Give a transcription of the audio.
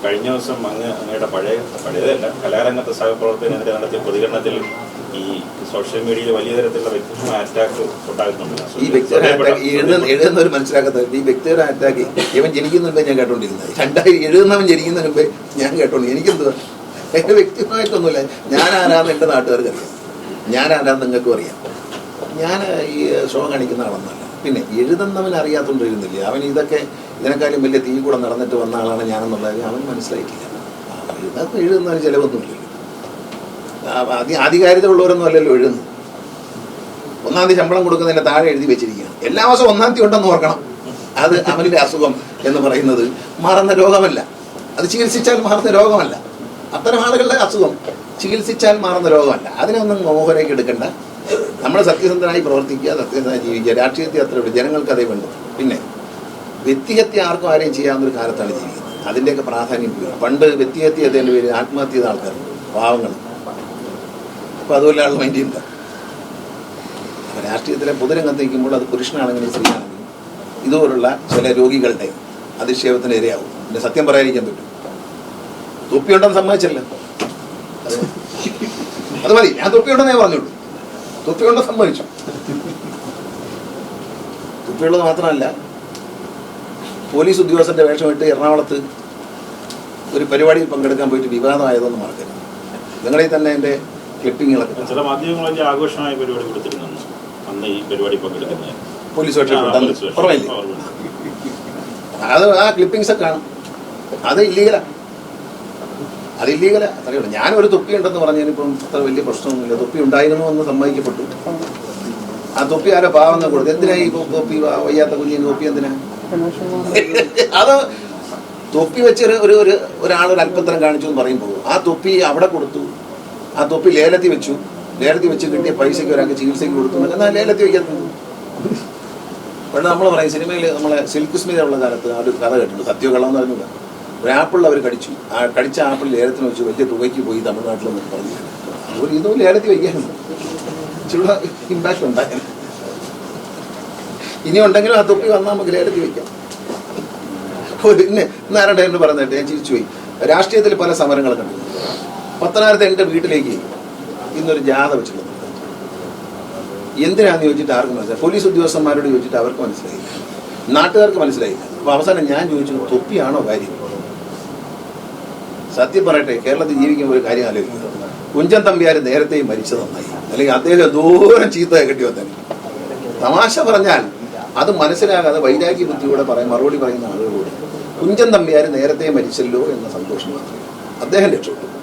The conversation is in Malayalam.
കഴിഞ്ഞ ദിവസം അങ്ങയുടെ പഴയതല്ല കലാരംഗത്തെ സഹപ്രവർത്തകനെതിരെ നടത്തിയ പ്രതികരണത്തിൽ ഈ സോഷ്യൽ മീഡിയയിൽ വലിയ തരത്തിലുള്ള വ്യക്തിപരമായ അറ്റാക്ക് ഉണ്ടാകുന്നുണ്ട്. ഈ എഴുതുന്നവർ മനസ്സിലാക്കാത്തത് ഈ വ്യക്തിപരമായ അറ്റാക്ക് ഇവൻ ജനിക്കുന്നുമ്പേ ഞാൻ കേട്ടോണ്ടിരുന്നത്. എഴുതുന്നവൻ ജനിക്കുന്നതിന് മുമ്പേ ഞാൻ കേട്ടോണ്ടി. എനിക്കെന്തുവാ എന്റെ വ്യക്തിപരമായിട്ടൊന്നുമില്ല. ഞാൻ ആരാന്ന് എൻ്റെ നാട്ടുകാർക്ക് അറിയാം, ഞാൻ ആരാന്ന് നിങ്ങൾക്കും അറിയാം. ഞാൻ ഈ ഷോ കാണിക്കുന്ന ആളൊന്നല്ല. പിന്നെ എഴുതുന്നവൻ അറിയാത്തതുകൊണ്ട് എഴുതുന്നില്ല. അവൻ ഇതൊക്കെ ഇതിനേക്കാളും വലിയ തീ കൂടെ നടന്നിട്ട് വന്ന ആളാണ് ഞാനെന്നുള്ളത് അവൻ മനസ്സിലായിട്ടില്ല. ഇതൊക്കെ എഴുതുന്നതിന് ചിലവൊന്നുമില്ലല്ലോ. ആധികാരികത ഉള്ളവരൊന്നും അല്ലല്ലോ എഴുതുന്നത്. 1-ാം തീയതി ശമ്പളം കൊടുക്കുന്നതിൻ്റെ താഴെ എഴുതി വെച്ചിരിക്കുകയാണ്. എല്ലാ മാസവും 1-ാം തീയതി ഉണ്ടെന്ന് ഓർക്കണം. അത് അവൻ്റെ അസുഖം എന്ന് പറയുന്നത് മാറുന്ന രോഗമല്ല, അത് ചികിത്സിച്ചാൽ മാറുന്ന രോഗമല്ല. അത്തരം ആളുകളുടെ അസുഖം ചികിത്സിച്ചാൽ മാറുന്ന രോഗമല്ല. അതിനൊന്നും മോഹനയ്ക്ക് എടുക്കണ്ട. നമ്മൾ സത്യസന്ധനായി പ്രവർത്തിക്കുക, സത്യസന്ധനായി ജീവിക്കുക. രാഷ്ട്രീയത്തിൽ അത്രയുള്ളൂ, ജനങ്ങൾക്ക് അതേ വേണ്ടു. പിന്നെ വ്യക്തിഹത്യ ആർക്കും ആരെയും ചെയ്യാവുന്നൊരു കാലത്താണ് ജീവിക്കുന്നത്. അതിൻ്റെയൊക്കെ പ്രാധാന്യം പോയി. പണ്ട് വ്യക്തിഹത്യ ചെയ്തതിൻ്റെ പേര് ആത്മഹത്യ ചെയ്ത ആൾക്കാരുണ്ട്, പാവങ്ങൾ. അപ്പോൾ അതുപോലെ ആൾ മൈൻഡ് ചെയ്യുന്നില്ല. രാഷ്ട്രീയത്തിലെ പൊതുരംഗത്ത് നിൽക്കുമ്പോൾ അത് പുരുഷനാണെങ്കിലും സ്ത്രീയാണെങ്കിലും ഇതുപോലുള്ള ചില രോഗികളുടെ അധിക്ഷേപത്തിന് ഇരയാവും. പിന്നെ സത്യം പറയാതിരിക്കാൻ പറ്റും. തൊപ്പിയുണ്ടെന്ന് സമ്മതിച്ചല്ലോ, അത് മതി. ഞാൻ തൊപ്പിയുണ്ടെന്നേ പറഞ്ഞുള്ളൂ. തൊപ്പിയുണ്ടെന്ന് സമ്മതിച്ചു. തൊപ്പിയുള്ളത് മാത്രമല്ല, പോലീസ് ഉദ്യോഗസ്ഥന്റെ വേഷമിട്ട് എറണാകുളത്ത് ഒരു പരിപാടിയിൽ പങ്കെടുക്കാൻ പോയിട്ട് വിവാദമായതൊന്നും മറക്കരുത്. നിങ്ങളിൽ തന്നെ എൻ്റെ ക്ലിപ്പിങ്ങുകളൊക്കെ ചില മാധ്യമങ്ങൾ ആഘോഷമായ പരിപാടി കൊടുത്തിരുന്നു അന്ന് ഈ പരിപാടി പങ്കെടുക്കുന്നത്. പോലീസ് വേഷം അത് ആ ക്ലിപ്പിങ്സ് ഒക്കെ കാണും. അത് ഇല്ലീഗലാ, അത് ഇല്ലീഗലാ. അത്രയുള്ളൂ. ഞാനൊരു തൊപ്പി ഉണ്ടെന്ന് പറഞ്ഞതിനിപ്പം അത്ര വലിയ പ്രശ്നമൊന്നുമില്ല. തൊപ്പി ഉണ്ടായിരുന്നു എന്ന് സമ്മതിക്കപ്പെട്ടു. ആ തൊപ്പി ആരോ പാവങ്ങൾ കൊടുത്തു. എന്തിനാ ഈ തൊപ്പി വയ്യാത്ത കുഞ്ഞിന് തൊപ്പി എന്തിനാ? അത് തൊപ്പി വെച്ച് ഒരാളൊരു അല്പത്തരം കാണിച്ചു എന്ന് പറയുമ്പോൾ ആ തൊപ്പി അവിടെ കൊടുത്തു. ആ തൊപ്പി ലേലത്തിൽ വെച്ചു. ലേലത്തിൽ വെച്ച് കിട്ടിയ പൈസയ്ക്ക് ഒരാൾക്ക് ചികിത്സയ്ക്ക് കൊടുത്തു. എന്നാൽ ലേലത്തിൽ വയ്ക്കുന്നത് പണ്ട് നമ്മൾ പറയും, സിനിമയിൽ നമ്മളെ സിൽക്ക് സ്മിത ഉള്ള കാലത്ത് ആ ഒരു കഥ കേട്ടിട്ടുണ്ട്. സത്യകള്ളം എന്ന് പറഞ്ഞില്ല. ഒരു ആപ്പിൾ അവർ കടിച്ചു. ആ കടിച്ച ആപ്പിൾ ലേലത്തിന് വെച്ച് വലിയ തുകയ്ക്ക് പോയി തമിഴ്നാട്ടിൽ നിന്ന് പറഞ്ഞു. അതുപോലെ ഇതും ലേലത്തിൽ വയ്ക്കാനുണ്ട്. ഇച്ചിരി ഇമ്പാക്ട് ഉണ്ടാക്കാൻ ഇനി ഉണ്ടെങ്കിലും ആ തൊപ്പി വന്നാൽ നമുക്ക് ലേലത്തിൽ വയ്ക്കാം. പിന്നെ നാരായണ എന്ന് പറഞ്ഞിട്ട് ഞാൻ ചിരിച്ചു പോയി. രാഷ്ട്രീയത്തിൽ പല സമരങ്ങളൊക്കെ ഉണ്ട്. പത്തനാപുരത്ത് എൻ്റെ വീട്ടിലേക്ക് ഇന്നൊരു ജാഥ വെച്ചിട്ടുണ്ട്. എന്തിനാന്ന് ചോദിച്ചിട്ട് ആർക്കും മനസ്സിലായി. പോലീസ് ഉദ്യോഗസ്ഥന്മാരോട് ചോദിച്ചിട്ട് അവർക്ക് മനസ്സിലായില്ല, നാട്ടുകാർക്ക് മനസ്സിലായില്ല. അപ്പോൾ അവസാനം ഞാൻ ചോദിച്ചു, തൊപ്പിയാണോ കാര്യം? സത്യം പറയട്ടെ, കേരളത്തിൽ ജീവിക്കുമ്പോൾ ഒരു കാര്യം ആലോചിക്കുക. കുഞ്ചൻ തമ്പിയാർ നേരത്തെയും മരിച്ചത് നന്നായി, അല്ലെങ്കിൽ അദ്ദേഹം ദൂരം ചീത്ത കെട്ടി വന്നാൽ. തമാശ പറഞ്ഞാൽ അത് മനസ്സിലാകാതെ വൈരാഗ്യ ബുദ്ധിയോടെ മറുപടി പറയുന്ന ആളുകളോട് കുഞ്ചൻ തമ്പിയാർ നേരത്തെ മരിച്ചല്ലോ എന്ന സന്തോഷം മാത്രമേ അദ്ദേഹം രക്ഷപ്പെട്ടു.